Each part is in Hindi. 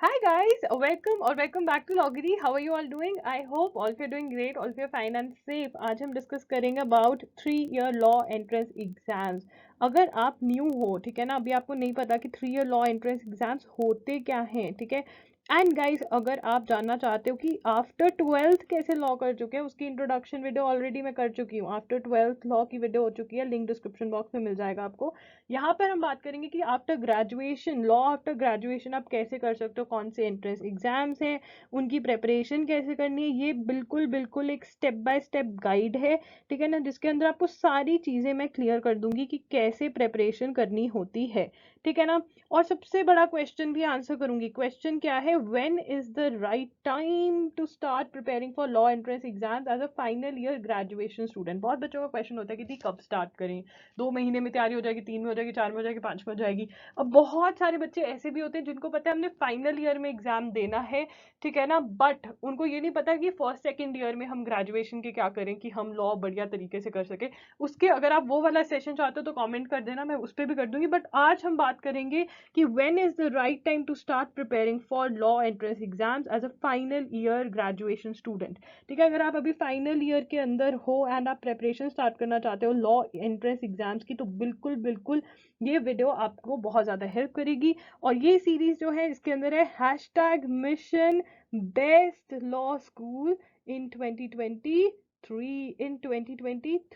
Hi guys, welcome or welcome back to Loggery. How are you all doing? I hope all of you are doing great, all of you are fine and safe. आज हम डिस्कस करेंगे about 3 year law entrance exams. अगर आप न्यू हो, ठीक है ना, अभी आपको नहीं पता कि 3 ईयर लॉ एंट्रेंस एग्जाम्स होते क्या हैं, ठीक है. एंड गाइस, अगर आप जानना चाहते हो कि आफ्टर ट्वेल्थ कैसे लॉ कर चुके हैं, उसकी इंट्रोडक्शन वीडियो ऑलरेडी मैं कर चुकी हूँ. आफ्टर ट्वेल्थ लॉ की वीडियो हो चुकी है, लिंक डिस्क्रिप्शन बॉक्स में मिल जाएगा आपको. यहाँ पर हम बात करेंगे कि after graduation, law after graduation आप कैसे कर सकते हो, कौन से एंट्रेंस एग्जाम्स हैं, उनकी प्रेपरेशन कैसे करनी है. ये बिल्कुल बिल्कुल एक स्टेप बाय स्टेप गाइड है, ठीक है ना, जिसके अंदर आपको सारी चीज़ें मैं क्लियर कर दूंगी कि कैसे प्रेपरेशन करनी होती है, ठीक है ना. और सबसे बड़ा क्वेश्चन भी आंसर करूंगी. क्वेश्चन क्या है, when is the right time to start preparing for law entrance exams as a final year graduation student. बहुत बच्चों का क्वेश्चन होता है कि दी कब स्टार्ट करें, 2 महीने में तैयारी हो जाएगी, 3 में हो जाएगी, 4 में हो जाएगी, 5 में हो जाएगी. अब बहुत सारे बच्चे ऐसे भी होते हैं जिनको पता है हमने फाइनल ईयर में एग्जाम देना है, ठीक है ना, बट उनको ये नहीं पता कि फर्स्ट सेकंड ईयर में हम ग्रेजुएशन के क्या करें कि हम लॉ बढ़िया तरीके से कर सके. उसके अगर आप वो वाला सेशन चाहते हो तो कमेंट कर देना, मैं उस पर भी कर दूंगी. बट आज हम बात करेंगे कि when is the right time to start preparing for law entrance exams as a final year graduation student, ठीक है. अगर आप अभी फाइनल ईयर के अंदर हो एंड आप प्रेपरेशन स्टार्ट करना चाहते हो लॉ एंट्रेंस एग्जाम्स की, तो बिल्कुल बिल्कुल ये वीडियो आपको बहुत ज़्यादा हेल्प करेगी. और ये सीरीज जो है, इसके अंदर है hashtag mission best law school in 2023.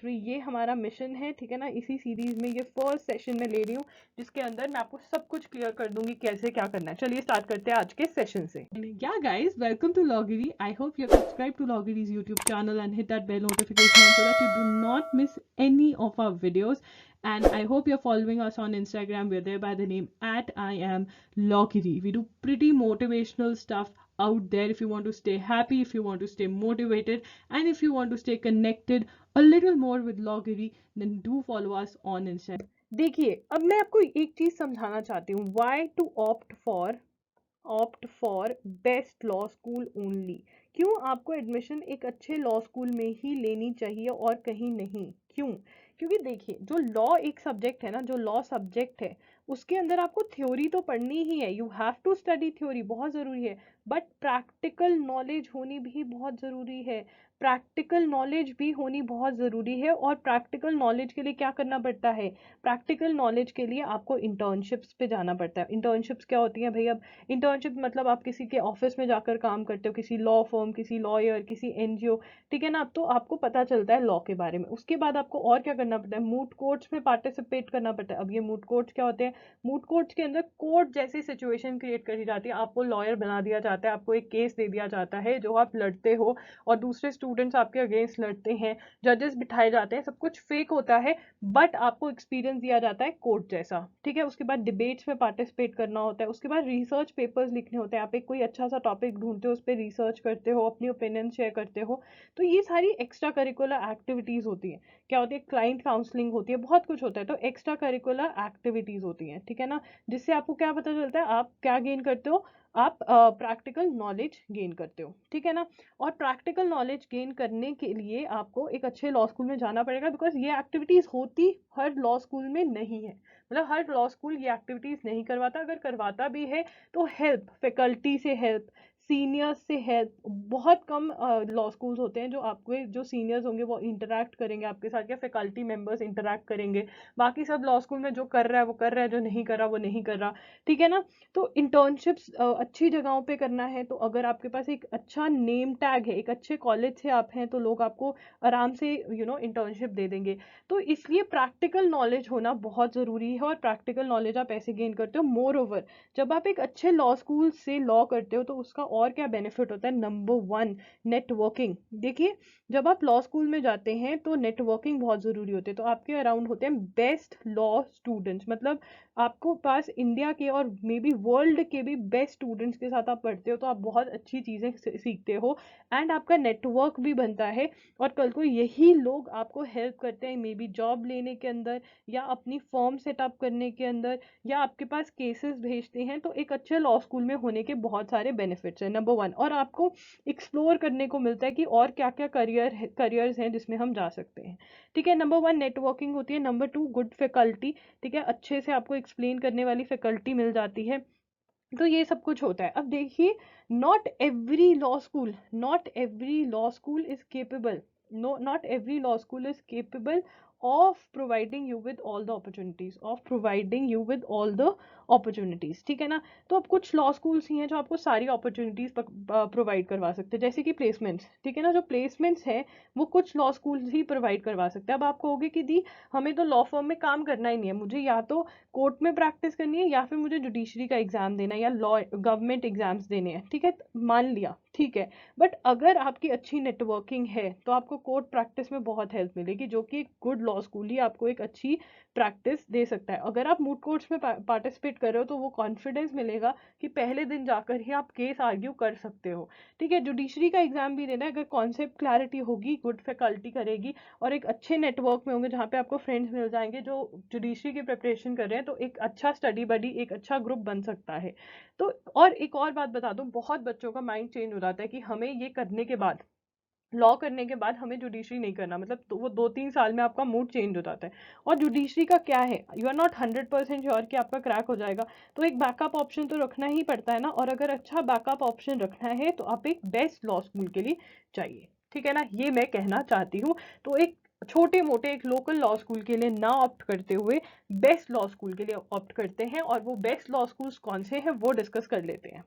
ये हमारा मिशन है, ठीक है ना. इसी सीरीज में ये फर्स्ट सेशन में ले रही हूँ, जिसके अंदर मैं आपको सब कुछ क्लियर कर दूंगी कैसे क्या करना है. चलिए स्टार्ट करते हैं आज के सेशन से. Yeah guys, welcome to Loggery. I hope you're subscribed to Loggery's YouTube channel and hit that bell notification so that you do not miss any of our videos. And I hope you're following us on Instagram. We're there by the name at I am Loggery. We do pretty motivational stuff out there if you want to stay happy, if you want to stay motivated, and if you want to stay connected a little more with Loggery, then do follow us on Instagram. देखिए, अब मैं आपको एक चीज समझाना चाहती हूँ. Why to opt for best law school only. क्यों आपको एडमिशन एक अच्छे लॉ स्कूल में ही लेनी चाहिए और कहीं नहीं, क्यों? क्योंकि देखिए, जो लॉ एक सब्जेक्ट है ना, जो लॉ सब्जेक्ट है, उसके अंदर आपको थ्योरी तो पढ़नी ही है. You have to study theory, बहुत ज़रूरी है. बट प्रैक्टिकल नॉलेज होनी भी बहुत ज़रूरी है. प्रैक्टिकल नॉलेज भी होनी बहुत ज़रूरी है. और प्रैक्टिकल नॉलेज के लिए क्या करना पड़ता है? प्रैक्टिकल नॉलेज के लिए आपको इंटर्नशिप्स पे जाना पड़ता है. इंटर्नशिप्स क्या होती हैं भाई? अब इंटर्नशिप मतलब आप किसी के ऑफिस में जाकर काम करते हो, किसी लॉ फर्म, किसी लॉयर, किसी एनजीओ, ठीक है ना. तो आपको पता चलता है लॉ के बारे में. उसके बाद आपको और क्या करना पड़ता है? मूट कोर्ट्स में पार्टिसिपेट करना पड़ता है. अब ये मूट कोर्ट्स क्या होते हैं? मूट कोर्ट्स के अंदर कोर्ट जैसी सिचुएशन क्रिएट करी जाती है. आपको लॉयर बना दिया जाता है, आपको एक केस दे दिया जाता है जो आप लड़ते हो, और दूसरे स्टूडेंट्स आपके अगेंस्ट लड़ते हैं. जजेस बिठाए जाते हैं, सब कुछ फेक होता है, बट आपको एक्सपीरियंस दिया जाता है कोर्ट जैसा, ठीक है. उसके बाद डिबेट्स में पार्टिसिपेट करना होता है. उसके बाद रिसर्च पेपर्स लिखने होते हैं. आप एक कोई अच्छा सा टॉपिक ढूंढते हो, उस पर रिसर्च करते हो, अपनी ओपिनियन शेयर करते हो. तो ये सारी एक्स्ट्रा करिकुलर एक्टिविटीज होती हैं. क्या होती है? क्लाइंट काउंसलिंग होती है, बहुत कुछ होता है. तो एक्स्ट्रा करिकुलर एक्टिविटीज होती हैं, ठीक है ना, जिससे आपको क्या पता चलता है, आप क्या गेन करते हो? आप प्रैक्टिकल नॉलेज गेन करते हो, ठीक है ना. और प्रैक्टिकल नॉलेज गेन करने के लिए आपको एक अच्छे लॉ स्कूल में जाना पड़ेगा, बिकॉज ये एक्टिविटीज होती हर लॉ स्कूल में नहीं है. मतलब हर लॉ स्कूल ये एक्टिविटीज नहीं करवाता. अगर करवाता भी है तो हेल्प, फैकल्टी से हेल्प, सीनियर्स से हेल्प. बहुत कम लॉ स्कूल्स होते हैं जो आपके जो सीनियर्स होंगे वो इंटरेक्ट करेंगे आपके साथ, या फैकल्टी मेंबर्स इंटरेक्ट करेंगे. बाकी सब लॉ स्कूल में जो कर रहा है वो कर रहा है, जो नहीं कर रहा वो नहीं कर रहा, ठीक है ना. तो इंटर्नशिप्स अच्छी जगहों पे करना है. तो अगर आपके पास एक अच्छा नेम टैग है, एक अच्छे कॉलेज से आप हैं, तो लोग आपको आराम से इंटर्नशिप दे देंगे. तो इसलिए प्रैक्टिकल नॉलेज होना बहुत ज़रूरी है. और प्रैक्टिकल नॉलेज आप ऐसे गेन करते हो. मोर ओवर, जब आप एक अच्छे लॉ स्कूल से लॉ करते हो तो उसका और क्या बेनिफिट होता है? Number 1, networking. देखिए, जब आप लॉ स्कूल में जाते हैं तो नेटवर्किंग बहुत ज़रूरी होती है. तो आपके अराउंड होते हैं बेस्ट लॉ स्टूडेंट्स, मतलब आपको पास इंडिया के और मे बी वर्ल्ड के भी बेस्ट स्टूडेंट्स के साथ आप पढ़ते हो, तो आप बहुत अच्छी चीज़ें सीखते हो. एंड आपका नेटवर्क भी बनता है. और कल को यही लोग आपको हेल्प करते हैं, मे बी जॉब लेने के अंदर, या अपनी फर्म सेटअप करने के अंदर, या आपके पास केसेस भेजते हैं. तो एक अच्छे लॉ स्कूल में होने के बहुत सारे बेनिफिट्स हैं, नंबर 1. और आपको एक्सप्लोर करने को मिलता है कि और क्या क्या करियर्स हैं जिसमें हम जा सकते हैं, ठीक है. नंबर 1 नेटवर्किंग होती है. नंबर 2 गुड फैकल्टी, ठीक है, अच्छे से आपको एक्सप्लेन करने वाली फैकल्टी मिल जाती है. तो ये सब कुछ होता है। अब देखिए, not every law school is capable, not every law school is capable of providing you with all the opportunities, ठीक है ना। तो अब कुछ लॉ स्कूल्स ही हैं जो आपको सारी अपॉर्चुनिटीज प्रोवाइड करवा सकते हैं, जैसे कि प्लेसमेंट्स, ठीक है ना। जो प्लेसमेंट्स है वो कुछ लॉ स्कूल्स ही प्रोवाइड करवा सकते हैं। अब आप कहोगे कि दी हमें तो लॉ फर्म में काम करना ही नहीं है, मुझे या तो कोर्ट में प्रैक्टिस करनी है या फिर मुझे जुडिशरी का एग्जाम देना है या लॉ गवर्नमेंट एग्जाम्स देने हैं, ठीक है, मान लिया, ठीक है। बट अगर आपकी अच्छी नेटवर्किंग है तो आपको कोर्ट प्रैक्टिस में बहुत हेल्प मिलेगी, जो कि एक गुड लॉ स्कूल ही आपको एक अच्छी प्रैक्टिस दे सकता है। अगर आप मूट कोर्ट्स में पार्टिसिपेट कर रहे हो तो वो कॉन्फिडेंस मिलेगा कि पहले दिन जाकर ही आप केस आर्ग्यू कर सकते हो, ठीक है। जुडिशरी का एग्जाम भी देना है, अगर कॉन्सेप्ट क्लैरिटी होगी, गुड फैकल्टी करेगी और एक अच्छे नेटवर्क में होंगे जहाँ पे आपको फ्रेंड्स मिल जाएंगे जो जुडिशरी की प्रिपरेशन कर रहे हैं, तो एक अच्छा स्टडी बडी, एक अच्छा ग्रुप बन सकता है। तो और एक और बात बता दूं, बहुत बच्चों का माइंड चेंज हो जाता है कि हमें ये करने के बाद, लॉ करने के बाद हमें जुडिशरी नहीं करना, मतलब तो वो 2-3 साल में आपका मूड चेंज हो जाता है। और जुडिशरी का क्या है, यू आर नॉट 100% श्योर कि आपका क्रैक हो जाएगा, तो एक बैकअप ऑप्शन तो रखना ही पड़ता है ना। और अगर अच्छा बैकअप ऑप्शन रखना है तो आप एक बेस्ट लॉ स्कूल के लिए चाहिए, ठीक है ना, ये मैं कहना चाहती हूँ। तो एक छोटे मोटे एक लोकल लॉ स्कूल के लिए ना ऑप्ट करते हुए बेस्ट लॉ स्कूल के लिए ऑप्ट करते हैं, और वो बेस्ट लॉ स्कूल्स कौन से हैं वो डिस्कस कर लेते हैं।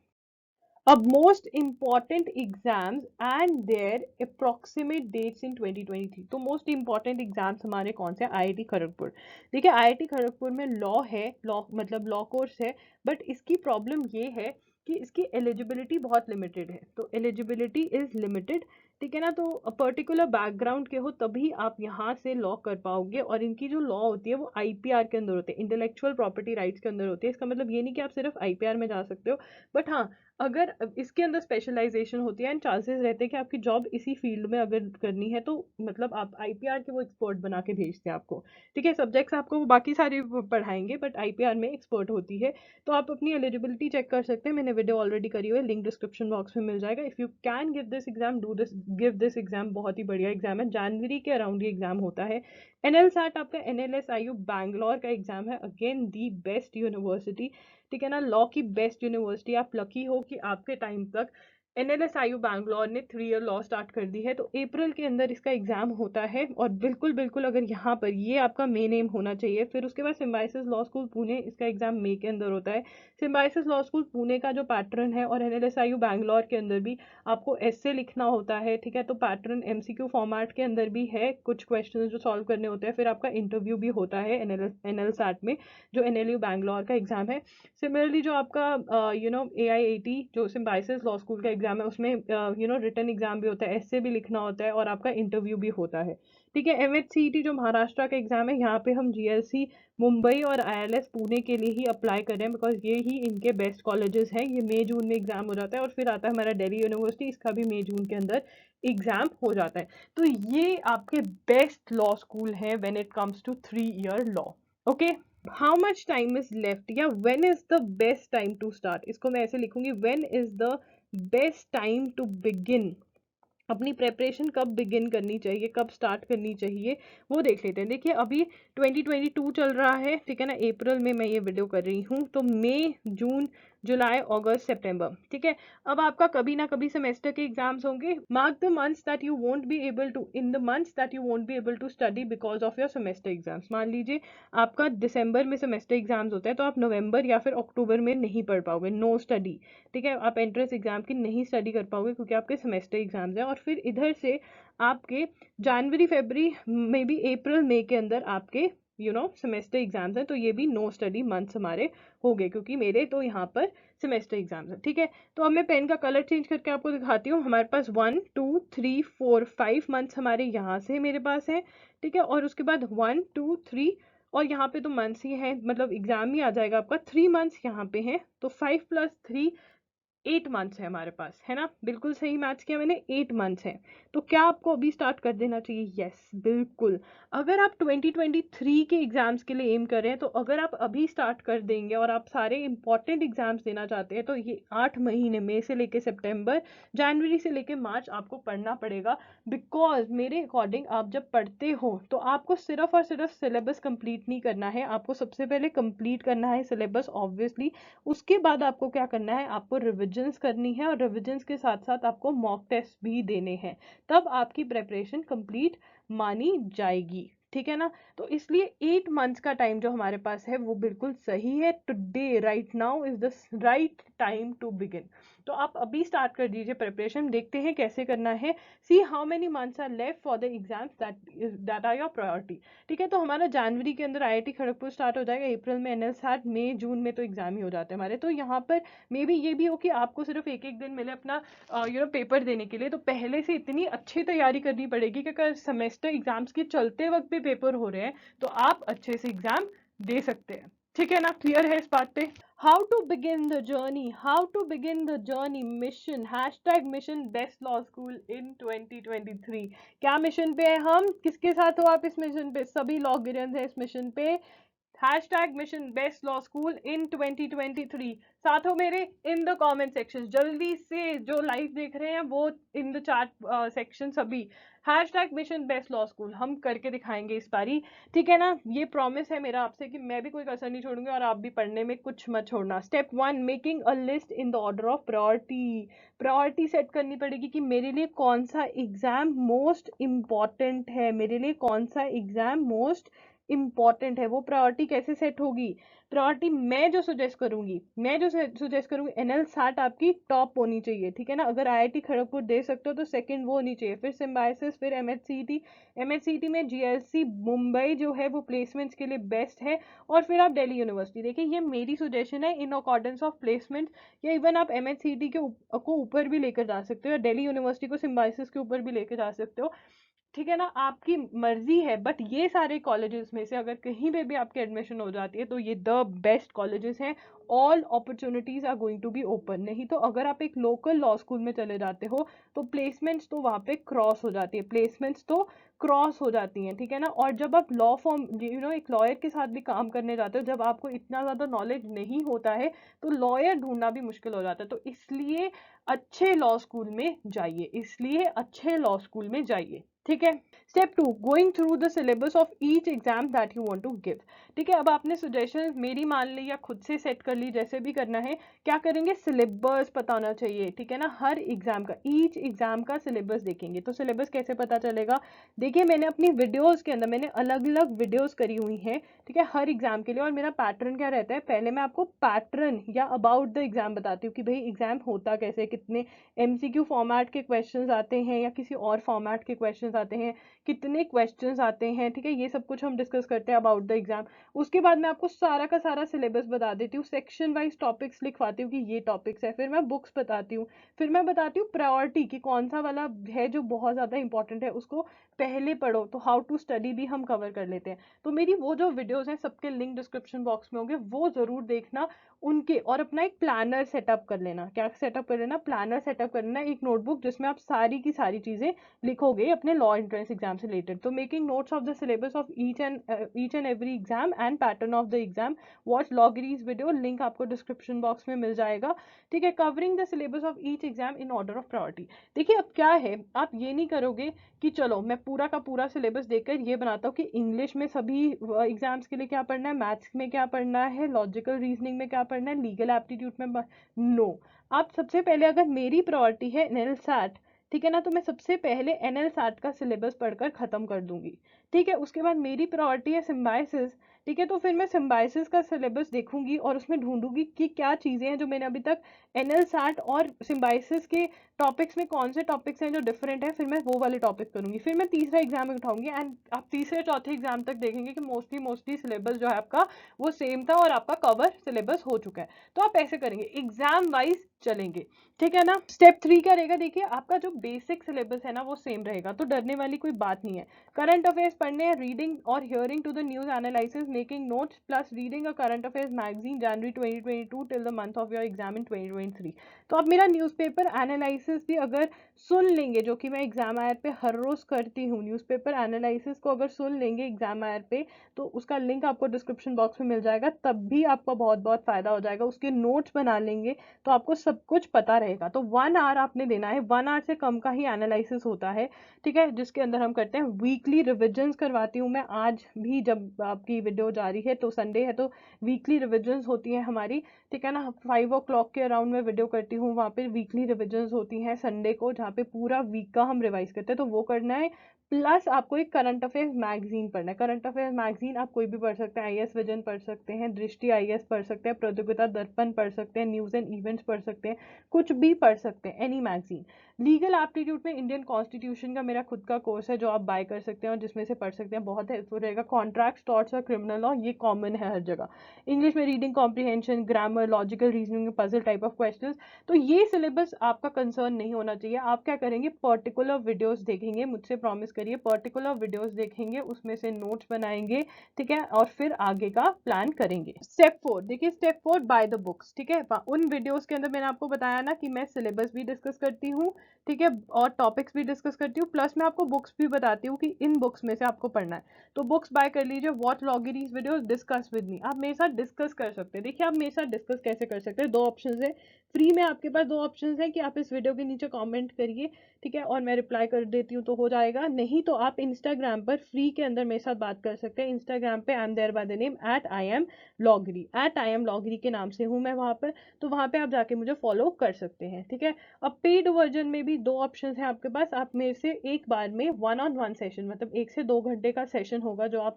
अब most important exams and their approximate dates in 2023। तो मोस्ट इंपॉर्टेंट एग्जाम्स हमारे कौन से, आईआईटी खड़गपुर। देखिए आईआईटी खड़गपुर में लॉ है, लॉ मतलब लॉ कोर्स है, बट इसकी प्रॉब्लम ये है कि इसकी एलिजिबिलिटी बहुत लिमिटेड है, तो एलिजिबिलिटी इज लिमिटेड, ठीक है ना। तो पर्टिकुलर बैकग्राउंड के हो तभी आप यहाँ से लॉ कर पाओगे, और इनकी जो लॉ होती है वो आईपीआर के अंदर होती है, इंटेलेक्चुअल प्रॉपर्टी राइट्स के अंदर होती है। इसका मतलब ये नहीं कि आप सिर्फ आईपीआर में जा सकते हो, बट हाँ, अगर इसके अंदर स्पेशलाइजेशन होती है एंड चांसेस रहते हैं कि आपकी जॉब इसी फील्ड में अगर करनी है, तो मतलब आप आईपीआर के वो एक्सपर्ट बना के भेजते हैं आपको, ठीक है। सब्जेक्ट्स आपको वो बाकी सारे पढ़ाएंगे, बट आईपीआर में एक्सपर्ट होती है। तो आप अपनी एलिजिबिलिटी चेक कर सकते हैं, मैंने वीडियो ऑलरेडी करी हुई है, लिंक डिस्क्रिप्शन बॉक्स में मिल जाएगा। If you can give this exam, do this, give this exam, बहुत ही बढ़िया एग्जाम है, जनवरी के अराउंड ये एग्जाम होता है। एनएल सैट आपका NLSIU बैंगलोर का एग्जाम है, अगेन दी बेस्ट यूनिवर्सिटी, ठीक है ना, लॉ की बेस्ट यूनिवर्सिटी। आप लकी हो कि आपके टाइम तक NLSIU बैंगलोर ने 3 ईयर लॉ स्टार्ट कर दी है, तो अप्रैल के अंदर इसका एग्जाम होता है। और बिल्कुल बिल्कुल अगर यहाँ पर ये आपका मेन एम होना चाहिए। फिर उसके बाद सिम्बायोसिस लॉ स्कूल पुणे, इसका एग्जाम मई के अंदर होता है। सिम्बायोसिस लॉ स्कूल पुणे का जो पैटर्न है, और NLSIU बैंगलोर के अंदर भी आपको एस्से लिखना होता है, ठीक है। तो पैटर्न MCQ फॉर्मेट के अंदर भी है, कुछ क्वेश्चन जो सॉल्व करने होते हैं, फिर आपका इंटरव्यू भी होता है NL सैट में, जो NLU बैंगलोर का एग्जाम है। सिमिलरली जो आपका AIAT जो सिम्बायोसिस लॉ स्कूल का एग्जाम है, उसमें रिटन एग्जाम भी होता है, एस्से भी लिखना होता है, और आपका इंटरव्यू भी होता है, ठीक है। MHCET जो महाराष्ट्र का एग्जाम है, यहाँ पे हम GLC मुंबई और ILS पुणे के लिए ही अप्लाई कर रहे हैं, बिकॉज ये ही इनके बेस्ट कॉलेजेस हैं। ये मई जून में एग्जाम हो जाता है, और फिर आता है हमारा दिल्ली यूनिवर्सिटी, इसका भी मई जून के अंदर एग्जाम हो जाता है। तो ये आपके बेस्ट लॉ स्कूल हैं when it comes to 3 year law, okay. How much time is left, या when is the best time to start, इसको मैं ऐसे लिखूंगी, when is the best time to begin, अपनी प्रेपरेशन कब बिगिन करनी चाहिए, कब स्टार्ट करनी चाहिए, वो देख लेते हैं। देखिए अभी 2022 चल रहा है, ठीक है ना, अप्रैल में मैं ये वीडियो कर रही हूँ, तो मई, जून, जुलाई, अगस्त, सितंबर, ठीक है। अब आपका कभी ना कभी सेमेस्टर के एग्जाम्स होंगे। Mark the months that you won't be able to, in the months that you won't be able to study because of your semester exams. मान लीजिए आपका दिसंबर में सेमेस्टर एग्जाम्स होता है, तो आप नवंबर या फिर अक्टूबर में नहीं पढ़ पाओगे, नो स्टडी, ठीक है। आप एंट्रेंस एग्जाम की नहीं स्टडी कर पाओगे क्योंकि आपके सेमेस्टर एग्जाम्स हैं। और फिर इधर से आपके जनवरी, फरवरी, मे बी अप्रैल, मई के अंदर आपके सेमेस्टर एग्जाम्स हैं, तो ये भी नो स्टडी मंथ्स हमारे हो गए, क्योंकि मेरे तो यहाँ पर सेमेस्टर एग्जाम्स हैं, ठीक है। तो अब मैं पेन का कलर चेंज करके आपको दिखाती हूँ। हमारे पास 1 2 3 4 5 मंथ्स हमारे यहाँ से मेरे पास है, ठीक है। और उसके बाद 1 2 3, और यहाँ पे तो मंथ्स ही हैं, मतलब एग्जाम ही आ जाएगा आपका, 3 मंथ्स यहाँ पे हैं, तो 5 + 3 8 मंथ्स है हमारे पास, है ना, बिल्कुल सही मैच किया मैंने, 8 मंथ्स है। तो क्या आपको अभी स्टार्ट कर देना चाहिए? यस, बिल्कुल। अगर आप 2023 के एग्जाम्स के लिए एम कर रहे हैं, तो अगर आप अभी स्टार्ट कर देंगे और आप सारे इंपॉर्टेंट एग्जाम्स देना चाहते हैं, तो ये 8 महीने, मई से लेके सितंबर, जनवरी से लेके मार्च आपको पढ़ना पड़ेगा। बिकॉज मेरे अकॉर्डिंग आप जब पढ़ते हो तो आपको सिर्फ और सिर्फ सिलेबस कंप्लीट नहीं करना है, आपको सबसे पहले कंप्लीट करना है सिलेबस ऑब्वियसली। उसके बाद आपको क्या करना है, आपको रिविजन्स करनी है, और रिविजन्स के साथ साथ आपको मॉक टेस्ट भी देने हैं, तब आपकी प्रेपरेशन कंप्लीट मानी जाएगी। ठीक है ना? तो इसलिए 8 मंथ्स का टाइम जो हमारे पास है वो बिल्कुल सही है। Today right now is the right time to begin. तो आप अभी स्टार्ट कर दीजिए प्रिपरेशन। देखते हैं कैसे करना है। See how many months are left for the exams that are your priority. ठीक है, तो हमारा जनवरी के अंदर आईआईटी खड़गपुर स्टार्ट हो जाएगा, अप्रैल में एनएलसैट, मई जून में तो एग्जाम ही हो जाते हैं हमारे। तो यहाँ पर मे बी ये भी हो कि आपको सिर्फ एक एक दिन मिले अपना पेपर देने के लिए, तो पहले से इतनी अच्छी तैयारी करनी पड़ेगी कि अगर सेमेस्टर एग्जाम्स के चलते वक्त भी पेपर हो रहे हैं तो आप अच्छे से एग्जाम दे सकते हैं। ठीक है ना? क्लियर है इस बात पे? How to begin the journey, how to begin the journey mission, hashtag mission best law school in 2023। क्या मिशन पे है हम? किसके साथ हो आप इस मिशन पे? सभी लॉ गिरियंस है इस मिशन पे। Hashtag mission best law school in 2023। साथ हो मेरे इन द कमेंट सेक्शन, जल्दी से जो लाइव देख रहे हैं वो इन द चैट सेक्शन सभी hashtag mission best law school हम करके दिखाएंगे इस बारी। ठीक है ना? ये प्रॉमिस है मेरा आपसे कि मैं भी कोई कसर नहीं छोड़ूंगी और आप भी पढ़ने में कुछ मत छोड़ना। Step 1, making a list in the order of priority. Priority set करनी पड़ेगी कि मेरे लिए कौन सा एग्जाम मोस्ट इम्पॉर्टेंट है, मेरे लिए कौन सा एग्जाम मोस्ट इम्पॉर्टेंट है। वो प्रायोरिटी कैसे सेट होगी? प्रायोरिटी मैं जो सजेस्ट करूंगी, एनएलसैट आपकी टॉप होनी चाहिए। ठीक है ना? अगर आईआईटी खड़गपुर दे सकते हो तो सेकंड वो होनी चाहिए, फिर सिम्बायोसिस, फिर एमएचसीईटी। एमएचसीईटी में जीएलसी मुंबई जो है वो प्लेसमेंट्स के लिए बेस्ट है, और फिर आप दिल्ली यूनिवर्सिटी। देखिए ये मेरी सजेशन है इन अकॉर्डेंस ऑफ प्लेसमेंट, या इवन आप एमएचसीईटी को ऊपर भी लेकर जा सकते हो, या दिल्ली यूनिवर्सिटी को सिम्बायोसिस के ऊपर भी लेकर जा सकते हो। ठीक है ना? आपकी मर्जी है। बट ये सारे कॉलेजेस में से अगर कहीं पे भी आपकी एडमिशन हो जाती है तो ये द बेस्ट कॉलेजेस हैं। All opportunities are going to be open. नहीं तो अगर आप एक लोकल लॉ स्कूल में चले जाते हो तो प्लेसमेंट्स तो वहाँ पे क्रॉस हो जाती है, प्लेसमेंट्स तो क्रॉस हो जाती हैं। ठीक है ना? और जब आप लॉ फॉर्म एक लॉयर के साथ भी काम करने जाते हो, जब आपको इतना ज़्यादा नॉलेज नहीं होता है तो लॉयर ढूंढना भी मुश्किल हो जाता है। तो इसलिए अच्छे लॉ स्कूल में जाइए, इसलिए अच्छे लॉ स्कूल में जाइए। ठीक है? Step 2, going through the syllabus of each exam that you want to give. ठीक है, अब आपने सजेशन मेरी मान ली या खुद से सेट कर ली, जैसे भी करना है। क्या करेंगे? सिलेबस पता होना चाहिए। ठीक है ना? हर एग्जाम का, ईच एग्जाम का सिलेबस देखेंगे। तो सिलेबस कैसे पता चलेगा? देखिए मैंने अपनी वीडियोस के अंदर मैंने अलग अलग वीडियोस करी हुई हैं, ठीक है, हर एग्जाम के लिए। और मेरा पैटर्न क्या रहता है, पहले मैं आपको पैटर्न या अबाउट द एग्जाम बताती हूँ कि भाई एग्जाम होता कैसे, कितने एमसीक्यू फॉर्मेट के क्वेश्चंस आते हैं या किसी और फॉर्मेट के क्वेश्चंस आते हैं, कितने क्वेश्चंस आते हैं। ठीक है, ये सब कुछ हम डिस्कस करते हैं अबाउट द एग्जाम। उसके बाद मैं आपको सारा का सारा सिलेबस बता देती हूँ, सेक्शन वाइज टॉपिक्स लिखवाती हूँ कि ये टॉपिक्स है, फिर मैं बुक्स बताती हूँ, फिर मैं बताती हूँ प्रायोरिटी कि कौन सा वाला है जो बहुत ज़्यादा इंपॉर्टेंट है, उसको पहले पढ़ो। तो हाउ टू स्टडी भी हम कवर कर लेते हैं। तो मेरी वो जो वीडियोस हैं सबके लिंक डिस्क्रिप्शन बॉक्स में होंगे, वो ज़रूर देखना उनके। और अपना एक प्लानर सेटअप कर लेना। क्या सेटअप कर लेना? प्लानर सेटअप कर लेना, एक नोटबुक जिसमें आप सारी की सारी चीज़ें लिखोगे अपने लॉ एंट्रेंस एग्जाम से रिलेटेड। तो making notes of the syllabus of each and every exam and pattern of the exam, watch Lawgiri's video, link आपको डिस्क्रिप्शन बॉक्स में मिल जाएगा। ठीक है, covering the syllabus of each exam in order of priority. देखिए अब क्या है, आप ये नहीं करोगे कि चलो मैं पूरा का पूरा सिलेबस देखकर ये बनाता हूँ कि इंग्लिश में सभी एग्जाम्स के लिए क्या पढ़ना है, मैथ्स में क्या पढ़ना है, लॉजिकल रीजनिंग में क्या पढ़ना है, लीगल एप्टीट्यूड में। नो, आप सबसे पहले, अगर मेरी प्रायोरिटी है एनएलसैट, ठीक है ना, तो मैं सबसे पहले एनएलसैट का सिलेबस पढ़कर खत्म कर दूंगी। ठीक है, उसके बाद मेरी प्रायोरिटी है सिम्बायोसिस। ठीक है, तो फिर मैं सिम्बायोसिस का सिलेबस देखूंगी और उसमें ढूंढूंगी कि क्या चीज़ें हैं जो मैंने अभी तक एनएलसैट और सिम्बायोसिस के टॉपिक्स में कौन से टॉपिक्स हैं जो डिफरेंट है, फिर मैं वो वाले टॉपिक करूंगी। फिर मैं तीसरा एग्जाम उठाऊंगी एंड आप तीसरे चौथे एग्जाम तक देखेंगे कि मोस्टली सिलेबस जो है आपका वो सेम था और आपका कवर सिलेबस हो चुका है। तो आप ऐसे करेंगे, एग्जाम वाइज चलेंगे। ठीक है ना? स्टेप 3 क्या रहेगा? देखिए आपका जो बेसिक सिलेबस है ना वो सेम रहेगा, तो डरने वाली कोई बात नहीं है। करंट अफेयर्स पढ़ने हैं, रीडिंग और hearing to the news analysis making notes plus reading a current affairs magazine January 2022 till the month of your exam in 2023। तो आप मेरा न्यूज़पेपर एनालिसिस भी अगर सुन लेंगे, जो कि मैं एग्जाम आयर पे हर रोज करती हूँ, न्यूज़पेपर एनालिसिस को अगर सुन लेंगे एग्जाम आयर पे, तो उसका लिंक आपको डिस्क्रिप्शन बॉक्स में मिल जाएगा, तब भी आपका बहुत बहुत फायदा हो जाएगा। उसके नोट्स बना लेंगे तो आपको सब कुछ पता रहेगा। तो 1 आवर आपने देना है, 1 आवर से कम का ही एनालिसिस होता है, ठीक है, जिसके अंदर हम करते हैं वीकली रिविजन्स करवाती हूँ मैं। आज भी जब आपकी वीडियो जारी है तो संडे है, तो वीकली रिविजन्स होती हैं हमारी, ठीक है ना। 5 o'clock के अराउंड में वीडियो करती हूँ, वहाँ पे वीकली रिविजन्स होती हैं संडे को, जहाँ पे पूरा वीक का हम रिवाइज करते हैं, तो वो करना है। प्लस आपको एक करंट अफेयर्स मैगजीन पढ़ना है। करंट अफेयर्स मैगजीन आप कोई भी पढ़ सकते हैं, आईएएस विजन पढ़ सकते हैं, दृष्टि आईएएस पढ़ सकते हैं, प्रतियोगिता दर्पण पढ़ सकते हैं, न्यूज एंड इवेंट्स पढ़ सकते हैं, कुछ भी पढ़ सकते हैं, एनी मैगजीन। लीगल एप्टीट्यूड में इंडियन कॉन्स्टिट्यूशन का मेरा खुद का कोर्स है जो आप बाय कर सकते हैं और जिसमें से पढ़ सकते हैं, बहुत हेल्पफुल रहेगा। कॉन्ट्रैक्ट्स, टॉर्ट्स और क्रिमिनल लॉ, ये कॉमन है हर जगह। इंग्लिश में reading comprehension, grammar, logical reasoning, puzzle type of questions. तो ये सिलेबस आपका कंसर्न नहीं होना चाहिए। आप क्या करेंगे, पर्टिकुलर वीडियोस देखेंगे, मुझसे प्रॉमिस करिए, पर्टिकुलर वीडियोस देखेंगे, उसमें से नोट्स बनाएंगे, ठीक है, और फिर आगे का प्लान करेंगे। स्टेप 4 देखिए, स्टेप 4 बाय द बुक्स, ठीक है। उन वीडियोस के अंदर मैंने आपको बताया ना कि मैं सिलेबस भी डिस्कस करती हूँ, ठीक है, और टॉपिक्स भी डिस्कस करती हूँ, प्लस मैं आपको बुक्स भी बताती हूँ कि इन बुक्स में से आपको पढ़ना है। तो बुक्स बाय कर लीजिए। Watch Lawgiri's videos, discuss with me, आप मेरे साथ डिस्कस कर सकते हैं। देखिए, आप मेरे साथ डिस्कस कैसे कर सकते हैं, 2 ऑप्शन है फ्री में। आपके पास 2 ऑप्शन है कि आप इस वीडियो के नीचे कमेंट करिए, ठीक है, और मैं रिप्लाई कर देती हूँ तो हो जाएगा। नहीं तो आप इंस्टाग्राम पर फ्री के अंदर मेरे साथ बात कर सकते हैं। इंस्टाग्राम पे I am there by the name @IamLogri, @IamLogri के नाम से हूँ मैं वहाँ पर, तो वहाँ पे आप जाके मुझे फॉलो कर सकते हैं, ठीक है। अब पेड वर्जन में भी 2 ऑप्शन है आपके पास। आप मेरे से एक बार में 1-on-1 सेशन, मतलब 1 से 2 घंटे का सेशन होगा जो आप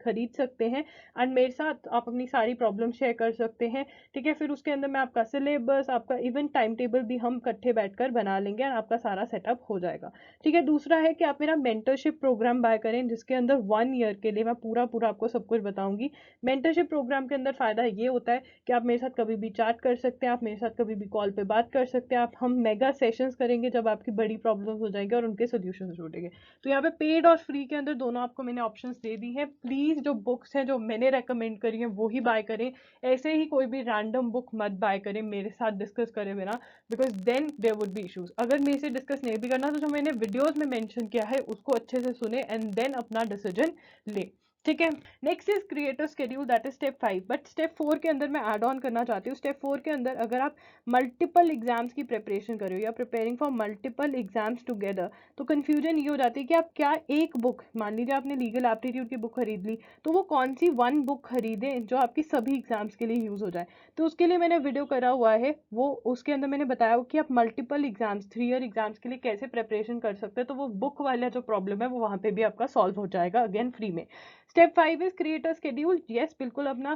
खरीद सकते हैं, एंड मेरे साथ आप अपनी सारी प्रॉब्लम शेयर कर सकते हैं, ठीक है। फिर उसके अंदर मैं आपका सिलेबस, आपका इवेंट टाइम टेबल भी हम इकट्ठे बैठकर बना लेंगे और आपका सारा सेटअप हो जाएगा, ठीक है। दूसरा है कि आप मेरा मेंटरशिप प्रोग्राम बाय करें, जिसके अंदर 1 ईयर के लिए मैं पूरा आपको सब कुछ बताऊंगी। मेंटरशिप प्रोग्राम के अंदर फायदा ये होता है कि आप मेरे साथ कभी भी चैट कर सकते हैं, आप मेरे साथ कभी भी कॉल पे बात कर सकते हैं, आप हम मेगा सेशंस करेंगे जब आपकी बड़ी प्रॉब्लम्स हो जाएंगे और उनके सोल्यूशन ढूंढेंगे। तो यहाँ पे पेड और फ्री के अंदर दोनों आपको मैंने ऑप्शंस दे दी हैं। प्लीज जो बुक्स हैं जो मैंने रेकमेंड करी है वो ही बाय करें, ऐसे ही कोई भी रैंडम बुक मत बाय करें मेरे साथ डिस्कस करे बिना, because then there would be issues. अगर मेरे से डिस्कस नहीं भी करना तो जो मैंने वीडियोस में मेंशन किया है उसको अच्छे से सुने एंड देन अपना डिसीजन ले, ठीक है। Next is creator schedule, that is step 5। But step 4 के अंदर मैं ऐड ऑन करना चाहती हूँ। स्टेप 4 के अंदर अगर आप मल्टीपल एग्जाम्स की प्रिपरेशन कर रहे हो या preparing for multiple exams together, तो कंफ्यूजन ये हो जाती है कि आप क्या एक बुक, मान लीजिए आपने लीगल एप्टीट्यूड की बुक खरीद ली, तो वो कौन सी 1 बुक खरीदें जो आपकी सभी एग्जाम्स के लिए यूज हो जाए। तो उसके लिए मैंने वीडियो करा हुआ है, वो उसके अंदर मैंने बताया कि आप मल्टीपल एग्जाम्स 3 ईयर एग्जाम्स के लिए कैसे प्रिपरेशन कर सकते हैं। तो वो बुक वाला जो प्रॉब्लम है वो वहाँ पे भी आपका सॉल्व हो जाएगा, अगेन फ्री में। Step 5 is create a schedule. Yes, बिल्कुल अपना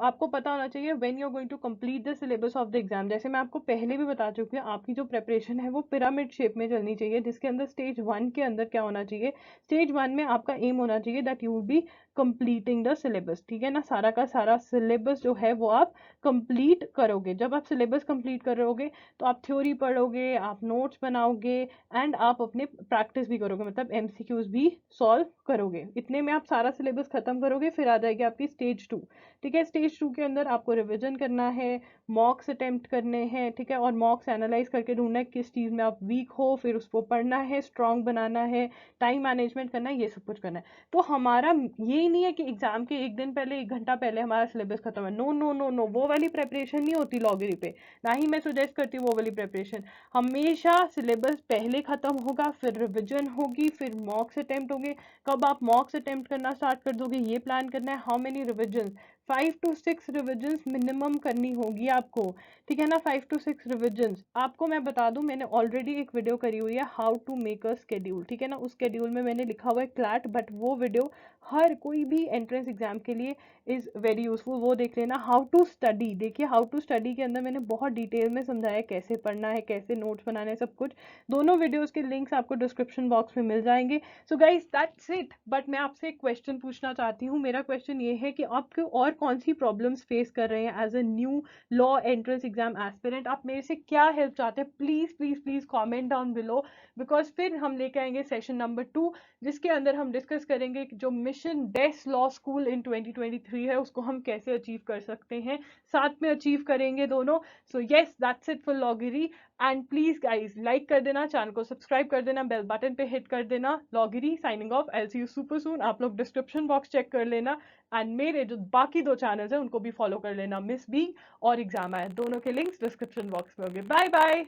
आपको पता होना चाहिए when you are going to complete the syllabus of the exam. जैसे मैं आपको पहले भी बता चुकी हूँ, आपकी जो प्रिपरेशन है वो पिरामिड शेप में चलनी चाहिए, जिसके अंदर स्टेज 1 के अंदर क्या होना चाहिए, स्टेज 1 में आपका एम होना चाहिए that you will be completing the syllabus, ठीक है ना। सारा का सारा सिलेबस जो है वो आप कंप्लीट करोगे। जब आप सिलेबस कंप्लीट करोगे तो आप थ्योरी पढ़ोगे, आप नोट्स बनाओगे एंड आप अपने प्रैक्टिस भी करोगे, मतलब एमसीक्यूज भी सॉल्व करोगे। इतने में आप सारा सिलेबस खत्म करोगे, फिर आ जाएगी आपकी स्टेज 2, ठीक है। स्टेज 2 के अंदर आपको रिविजन करना है, मॉक्स अटेम्प्ट करने हैं, ठीक है, और मॉक्स एनालाइज करके ढूंढना है किस चीज़ में आप वीक हो, फिर उसको पढ़ना है, स्ट्रॉन्ग बनाना है, टाइम मैनेजमेंट करना है, ये सब कुछ करना है। तो हमारा ये नहीं है कि एग्जाम के 1 दिन पहले, 1 घंटा पहले हमारा सिलेबस खत्म है। नो नो नो नो, वो वाली प्रेपरेशन नहीं होती लॉगरी पे, ना ही मैं सुजेस्ट करती हूँ वो वाली प्रेपरेशन। हमेशा सिलेबस पहले खत्म होगा, फिर रिविजन होगी, फिर मॉक्स अटेम्प्ट होंगे। कब आप मॉक्स अटेम्प्ट करना स्टार्ट कर दोगे ये प्लान करना है। How many revision, 5 to 6 revisions minimum करनी होगी आपको, ठीक है ना। 5 to 6 रिविजन्स। आपको मैं बता दूं, मैंने ऑलरेडी एक वीडियो करी हुई है how to make a schedule, ठीक है ना। उस स्केड्यूल में मैंने लिखा हुआ है क्लैट, बट वो वीडियो हर कोई भी एंट्रेंस एग्जाम के लिए इज वेरी यूजफुल, वो देख लेना। हाउ टू स्टडी, देखिए हाउ टू स्टडी के अंदर मैंने बहुत डिटेल में समझाया कैसे पढ़ना है, कैसे नोट्स बनाने, सब कुछ। दोनों वीडियोस के लिंक्स आपको डिस्क्रिप्शन बॉक्स में मिल जाएंगे। So guys that's it. But मैं आपसे एक क्वेश्चन पूछना चाहती हूँ। मेरा क्वेश्चन ये है कि आपको और कौन सी प्रॉब्लम्स फेस कर रहे हैं as a new law entrance exam aspirant, आप मेरे से क्या हेल्प चाहते हैं, please please please comment down below, because फिर हम लेके आएंगे सेशन नंबर 2 जिसके अंदर हम डिस्कस करेंगे कि जो मिशन डेस लॉ स्कूल इन 2023 है उसको हम कैसे अचीव कर सकते हैं, साथ में अचीव करेंगे दोनों। So yes, that's it for Lawgiri, and please guys like कर देना, चैनल को सब्सक्राइब कर देना, बेल बटन पे हिट कर देना। Lawgiri signing off, I see you super soon. आप लोग डिस्क्रिप्शन बॉक्स चेक कर लेना, एंड मेरे जो बाकी 2 चैनल्स हैं उनको भी फॉलो कर लेना, मिस बी और एग्जाम आया, दोनों के लिंक्स डिस्क्रिप्शन बॉक्स में होंगे। Bye bye.